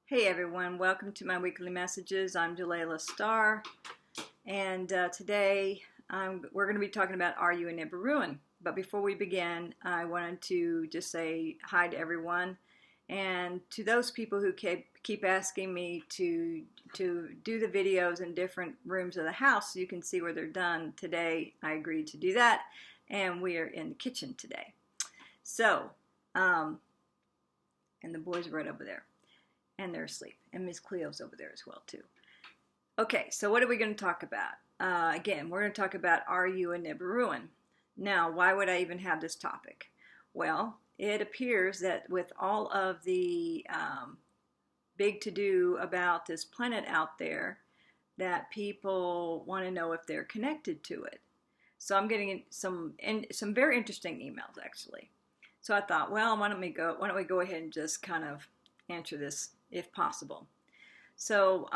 Hey everyone, welcome to my weekly messages. I'm Delayla Starr, and today we're going to be talking about Are You a Nibiruan? But before we begin, I wanted to just say hi to everyone, and to those people who keep asking me to do the videos in different rooms of the house so you can see where they're done. Today I agreed to do that, and we are in the kitchen today. So, and the boys are right over there. And they're asleep. And Miss Cleo's over there as well, too. Okay, so what are we going to talk about? Again, we're going to talk about Are You a Nibiruan? Now, why would I even have this topic? Well, it appears that with all of the big to-do about this planet out there, that people want to know if they're connected to it. So I'm getting some very interesting emails, actually. So I thought, well, why don't we go ahead and just kind of answer this if possible. So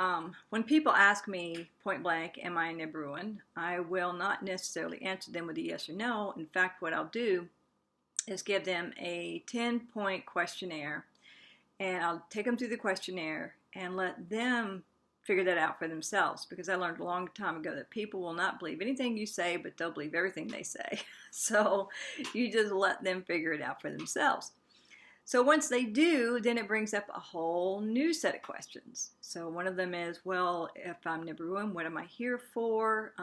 when people ask me point blank, am I a Nibiruan, I will not necessarily answer them with a yes or no. In fact, what I'll do is give them a 10-point questionnaire, and I'll take them through the questionnaire and let them figure that out for themselves, because I learned a long time ago that people will not believe anything you say, but they'll believe everything they say. So you just let them figure it out for themselves. So once they do, then it brings up a whole new set of questions. So one of them is, well, if I'm Nibiruan, what am I here for?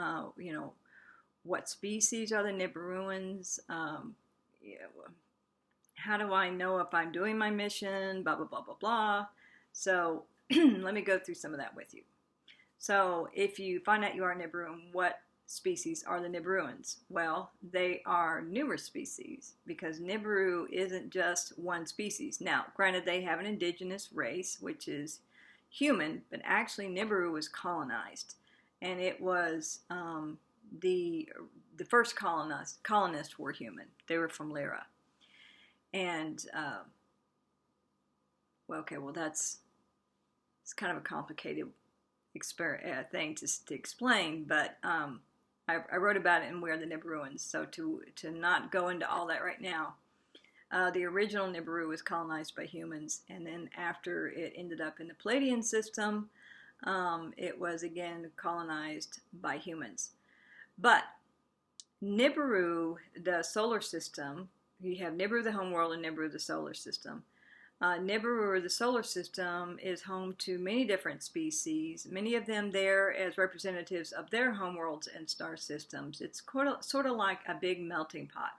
What species are the Nibiruans? How do I know if I'm doing my mission? Blah, blah, blah, blah, blah. So let me go through some of that with you. So if you find out you are Nibiruan, what species are the Nibiruans? Well, they are numerous species, because Nibiru isn't just one species. Now, granted, they have an indigenous race, which is human, but actually Nibiru was colonized, and it was the first colonists were human. They were from Lyra, and it's kind of a complicated thing to explain, but I wrote about it in Where the Nibiruans, so to not go into all that right now. The original Nibiru was colonized by humans, and then after it ended up in the Palladian system, it was again colonized by humans. But Nibiru, the solar system, you have Nibiru the homeworld and Nibiru the solar system. Nibiru, the solar system, is home to many different species, many of them there as representatives of their homeworlds and star systems. It's sort of like a big melting pot.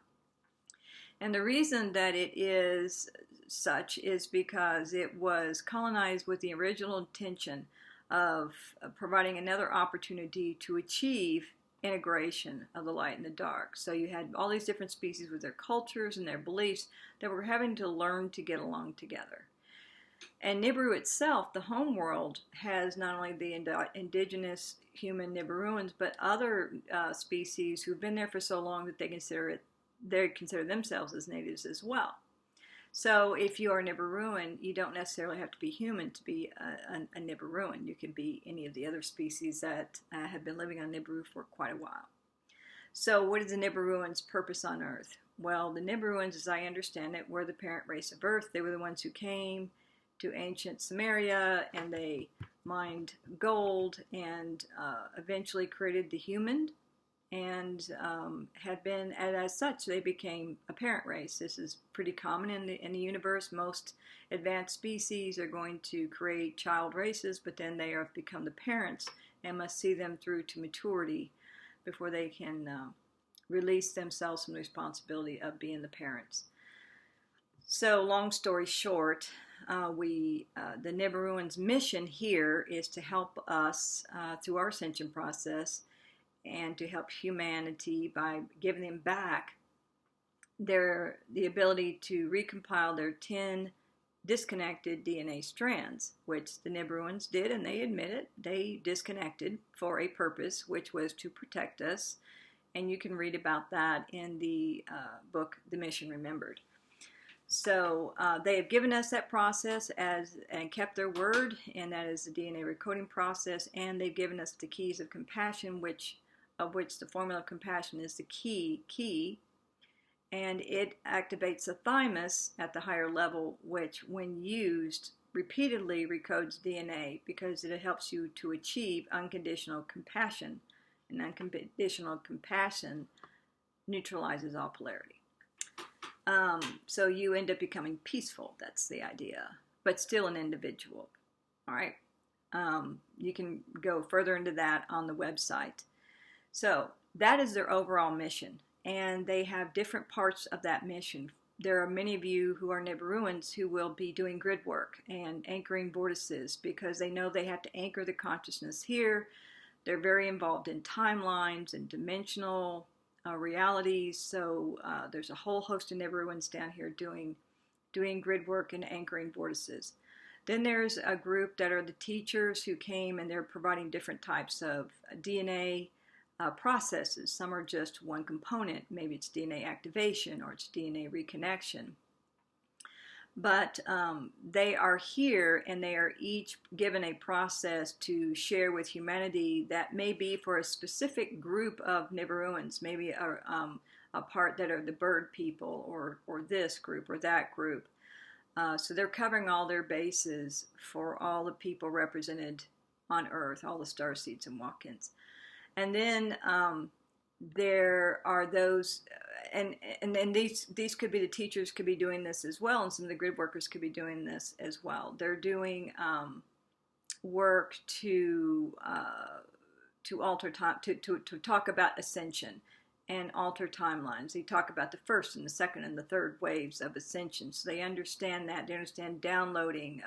And the reason that it is such is because it was colonized with the original intention of providing another opportunity to achieve integration of the light and the dark. So you had all these different species with their cultures and their beliefs that were having to learn to get along together. And Nibiru itself, the homeworld, has not only the indigenous human Nibiruans, but other species who've been there for so long that they consider themselves as natives as well. So if you are Nibiruan, you don't necessarily have to be human to be a Nibiruan. You can be any of the other species that have been living on Nibiru for quite a while. So what is the Nibiruans' purpose on Earth? Well, the Nibiruans, as I understand it, were the parent race of Earth. They were the ones who came to ancient Sumeria, and they mined gold and eventually created the human, and had been, and as such, they became a parent race. This is pretty common in the universe. Most advanced species are going to create child races, but then they have become the parents and must see them through to maturity before they can release themselves from the responsibility of being the parents. So, long story short, the Nibiruans' mission here is to help us through our ascension process, and to help humanity by giving them back the ability to recompile their 10 disconnected DNA strands, which the Nibiruans did, and they admit it. They disconnected for a purpose, which was to protect us, and you can read about that in the book, The Mission Remembered. So they have given us that process and kept their word, and that is the DNA recoding process, and they've given us the keys of compassion, of which the formula of compassion is the key, and it activates the thymus at the higher level, which when used repeatedly recodes DNA because it helps you to achieve unconditional compassion, and unconditional compassion neutralizes all polarity. So you end up becoming peaceful. That's the idea, but still an individual. All right. You can go further into that on the website. So that is their overall mission, and they have different parts of that mission. There are many of you who are Nibiruans who will be doing grid work and anchoring vortices because they know they have to anchor the consciousness here. They're very involved in timelines and dimensional realities. So there's a whole host of Nibiruans down here doing grid work and anchoring vortices. Then there's a group that are the teachers who came, and they're providing different types of DNA processes. Some are just one component. Maybe it's DNA activation or it's DNA reconnection. But they are here, and they are each given a process to share with humanity that may be for a specific group of Nibiruans, maybe a part that are the bird people, or this group or that group. So they're covering all their bases for all the people represented on Earth, all the starseeds and walk-ins. And then there are those, and these could be the teachers could be doing this as well, and some of the grid workers could be doing this as well. They're doing work to alter time, to talk about ascension and alter timelines. They talk about the first and the second and the third waves of ascension. So they understand that. They understand downloading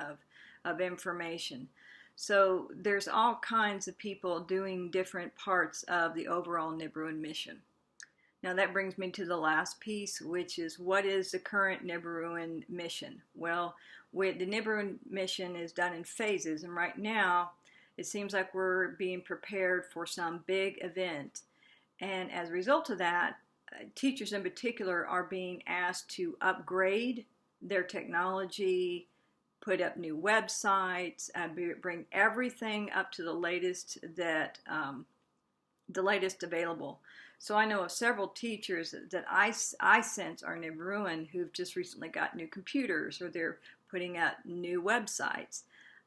of information. So there's all kinds of people doing different parts of the overall Nibiruan mission. Now that brings me to the last piece, which is what is the current Nibiruan mission? Well, the Nibiruan mission is done in phases, and right now it seems like we're being prepared for some big event. And as a result of that, teachers in particular are being asked to upgrade their technology, put up new websites, bring everything up to the latest available. So I know of several teachers that I sense are Nibiruan who've just recently got new computers, or they're putting up new websites.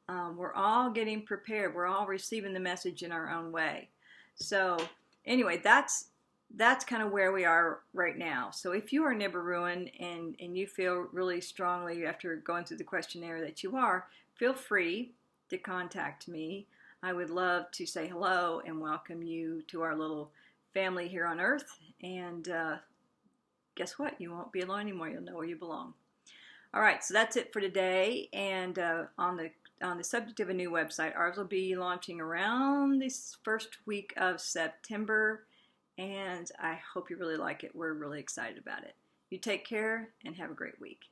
We're all getting prepared. We're all receiving the message in our own way. So anyway, that's kind of where we are right now. So if you are Nibiruan and you feel really strongly after going through the questionnaire that you are, feel free to contact me. I would love to say hello and welcome you to our little family here on Earth. And guess what? You won't be alone anymore. You'll know where you belong. All right, so that's it for today. And on the subject of a new website, ours will be launching around this first week of September. And I hope you really like it. We're really excited about it. You take care and have a great week.